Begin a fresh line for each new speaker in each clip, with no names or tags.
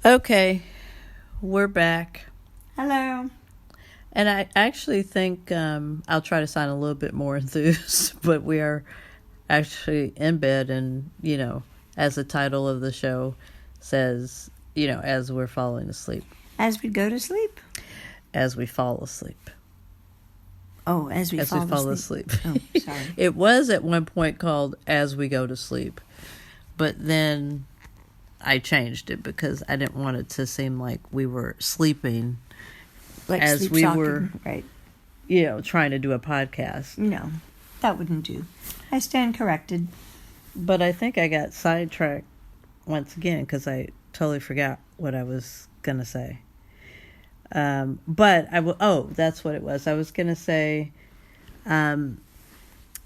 Okay, we're back.
Hello.
And I actually think I'll try to sound a little bit more enthused, but we are actually in bed, and, as the title of the show says, as we're falling asleep.
As we go to sleep?
As we fall asleep.
Oh, as we fall
asleep.
Oh, sorry.
It was at one point called As We Go to Sleep, but then I changed it because I didn't want it to seem like we were sleeping
Like
as we were,
right?
trying to do a podcast.
No, that wouldn't do. I stand corrected.
But I think I got sidetracked once again because I totally forgot what I was going to say. But that's what it was. I was going to say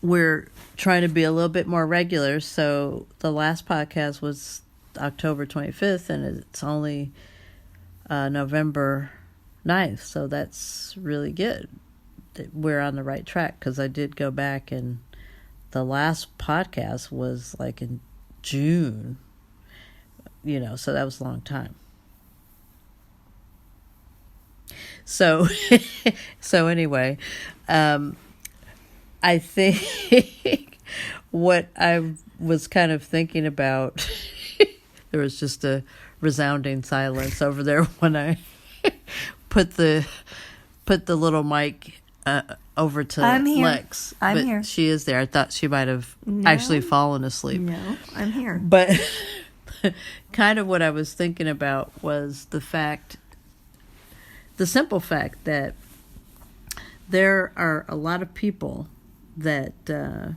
we're trying to be a little bit more regular. So the last podcast was October 25th, and it's only November 9th. So that's really good. We're on the right track because I did go back, and the last podcast was like in June, so that was a long time. So, anyway, I think what I was kind of thinking about, there was just a resounding silence over there when I put the little mic over to Lex.
I'm here.
She is there. I thought she might have actually fallen asleep.
No, I'm here.
But kind of what I was thinking about was the simple fact that there are a lot of people that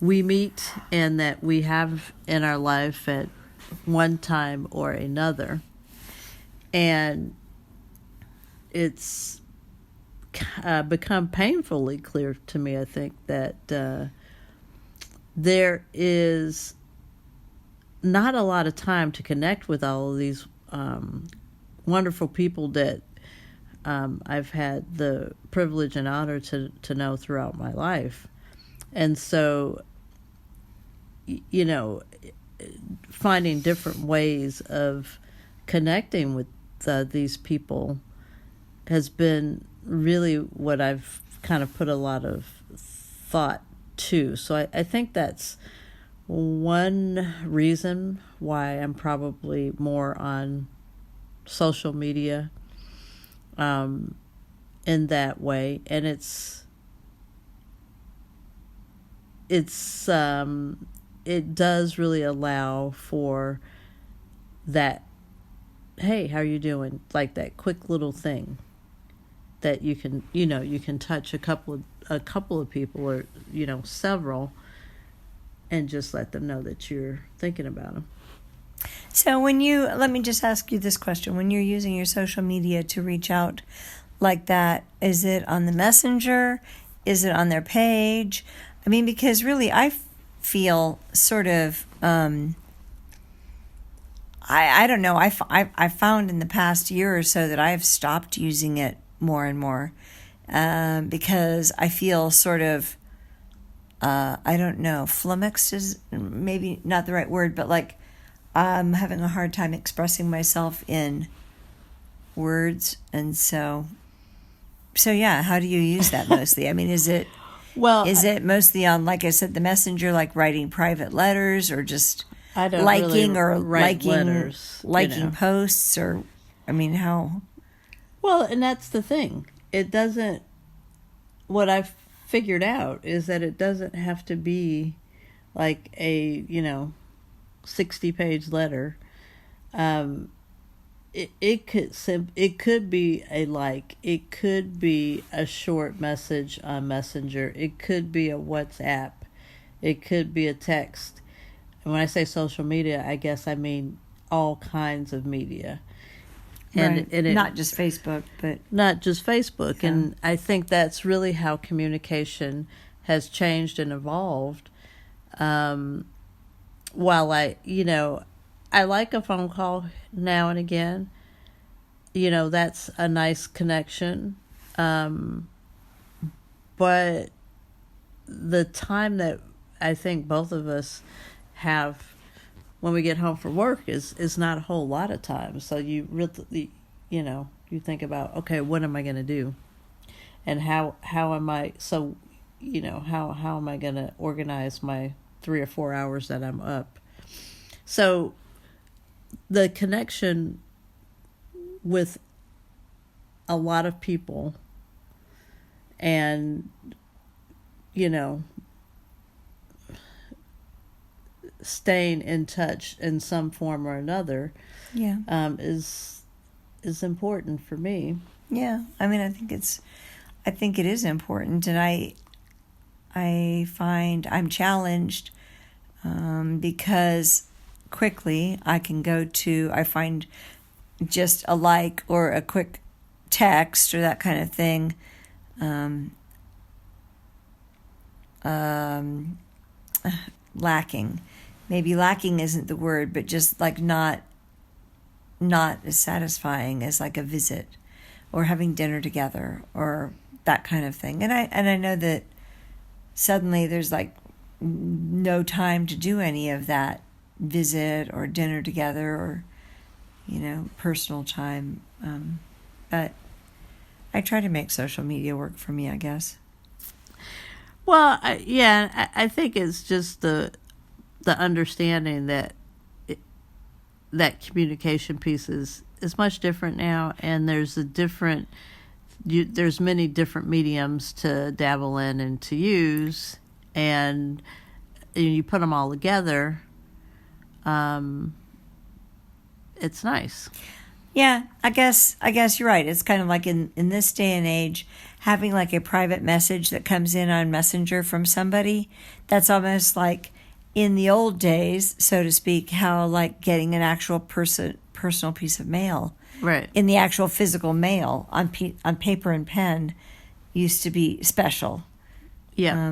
we meet and that we have in our life at one time or another. And it's become painfully clear to me, I think, that there is not a lot of time to connect with all of these wonderful people that I've had the privilege and honor to know throughout my life. And so, finding different ways of connecting with these people has been really what I've kind of put a lot of thought to. So I think that's one reason why I'm probably more on social media in that way. And it does really allow for that, hey, how are you doing? Like that quick little thing that you can touch a couple of people, or several, and just let them know that you're thinking about them.
So let me just ask you this question. When you're using your social media to reach out like that, is it on the messenger? Is it on their page? I mean, because really I feel sort of, I don't know, I found in the past year or so that I've stopped using it more and more because I feel sort of, I don't know, flummoxed is maybe not the right word, but like I'm having a hard time expressing myself in words. And so yeah, how do you use that mostly? I mean, is it mostly on, like I said, the messenger, like writing private letters, or just liking posts, or, I mean, how?
Well, and that's the thing. It doesn't, what I've figured out is that it doesn't have to be like a, 60-page letter. It could be it could be a short message on Messenger. It could be a WhatsApp. It could be a text. And when I say social media, I guess I mean all kinds of media.
And not just Facebook, but...
Not just Facebook.
Yeah.
And I think that's really how communication has changed and evolved. While I like a phone call now and again. That's a nice connection. But the time that I think both of us have when we get home from work is not a whole lot of time. So you really, you think about, okay, what am I going to do? And how am I, so, how am I going to organize my 3 or 4 hours that I'm up? So the connection with a lot of people and, staying in touch in some form or another, is important for me.
Yeah, I mean, I think it is important, and I find I'm challenged because quickly I find just a like or a quick text or that kind of thing lacking. Maybe lacking isn't the word, but just like not as satisfying as like a visit or having dinner together or that kind of thing. And I know that suddenly there's like no time to do any of that visit or dinner together or personal time. But I try to make social media work for me, I guess.
Well, I think it's just the understanding that that communication piece is much different now, and there's many different mediums to dabble in and to use, and you put them all together. It's nice.
Yeah, I guess you're right. It's kind of like in this day and age, having like a private message that comes in on Messenger from somebody, that's almost like in the old days, so to speak, how like getting an actual personal piece of mail,
right,
in the actual physical mail on paper and pen used to be special.
Yeah.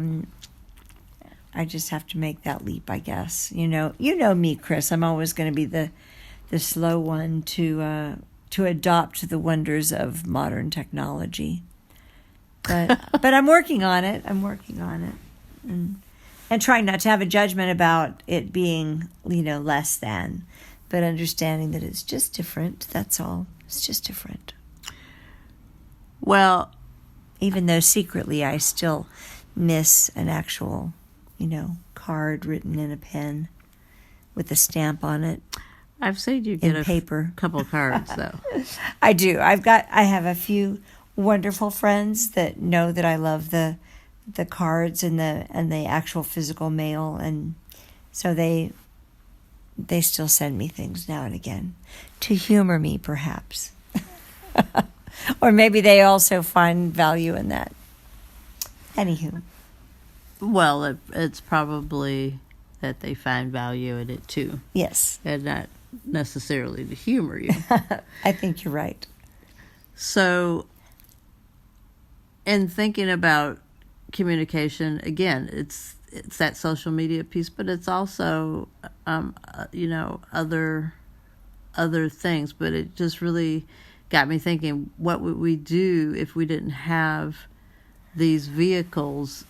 I just have to make that leap, I guess. You know me, Chris. I'm always going to be the slow one to adopt the wonders of modern technology. But I'm working on it. And trying not to have a judgment about it being, less than, but understanding that it's just different. That's all. It's just different.
Well,
even though secretly I still miss an actual, card written in a pen with a stamp on it.
I've seen you get
paper.
Couple cards, though.
I do. I have a few wonderful friends that know that I love the cards and the actual physical mail, and so they still send me things now and again to humor me, perhaps. Or maybe they also find value in that. Anywho.
Well, it's probably that they find value in it too.
Yes.
And not necessarily to humor you.
I think you're right.
So, in thinking about communication, again, it's that social media piece, but it's also other things. But it just really got me thinking, what would we do if we didn't have these vehicles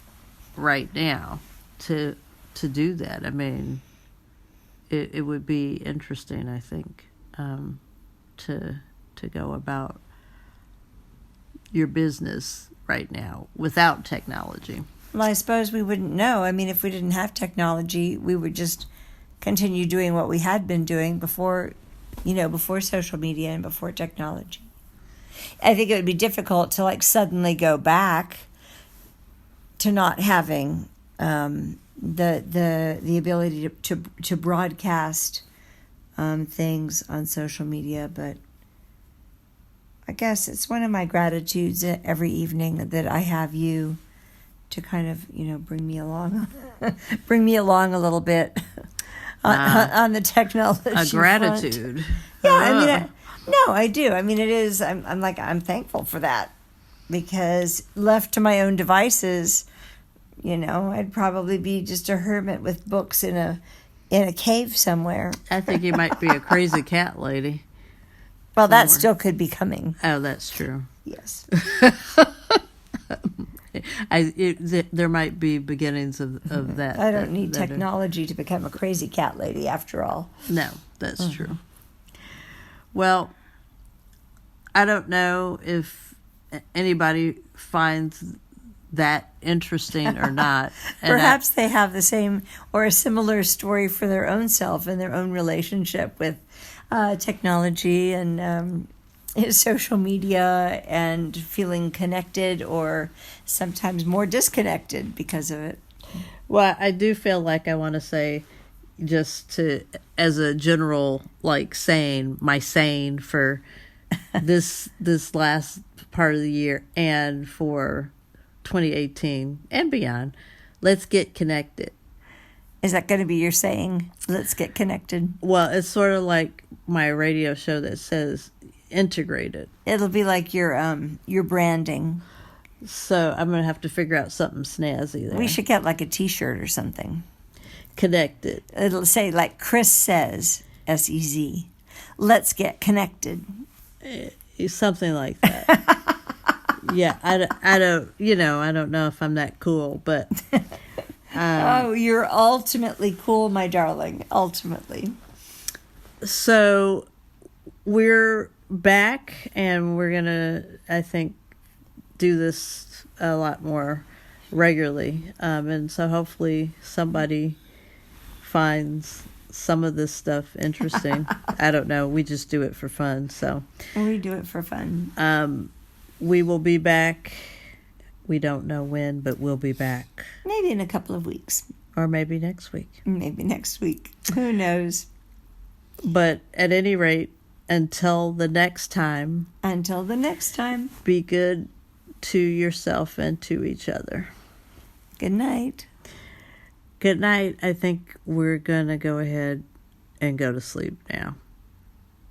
right now to do that? I mean, it would be interesting, I think, to go about your business right now without technology.
Well, I suppose we wouldn't know. I mean, if we didn't have technology, we would just continue doing what we had been doing before social media and before technology. I think it would be difficult to like suddenly go back to not having the ability to broadcast things on social media, but I guess it's one of my gratitudes every evening that I have you to kind of, bring me along a little bit on the technology
a gratitude
front. Yeah, I do. I mean, it is. I'm thankful for that, because left to my own devices, I'd probably be just a hermit with books in a cave somewhere.
I think you might be a crazy cat lady.
Well, that still could be coming.
Oh, that's true.
Yes.
There might be beginnings of that.
I don't need technology to become a crazy cat lady, after all.
No, that's true. Well, I don't know if anybody finds that interesting or not.
Perhaps they have the same or a similar story for their own self and their own relationship with technology and social media and feeling connected or sometimes more disconnected because of it.
Well, I do feel like I want to say, just to, as a general, like, saying, my saying for this last part of the year and for 2018 and beyond, let's get connected.
Is that going to be your saying? Let's get connected.
Well, it's sort of like my radio show that says integrated.
It'll be like your branding.
So I'm going to have to figure out something snazzy there.
We should get like a T-shirt or something.
Connected.
It'll say like Chris says, S-E-Z. Let's get connected.
Something like that. Yeah, I don't know if I'm that cool, but
oh, you're ultimately cool, my darling. Ultimately.
So we're back, and we're gonna, I think, do this a lot more regularly, and so hopefully somebody finds some of this stuff interesting. I don't know. We just do it for fun, so
we do it for fun.
We will be back. We don't know when, but we'll be back.
Maybe in a couple of weeks.
Or maybe next week.
Maybe next week. Who knows?
But at any rate, until the next time.
Until the next time.
Be good to yourself and to each other.
Good night.
Good night. I think we're going to go ahead and go to sleep now.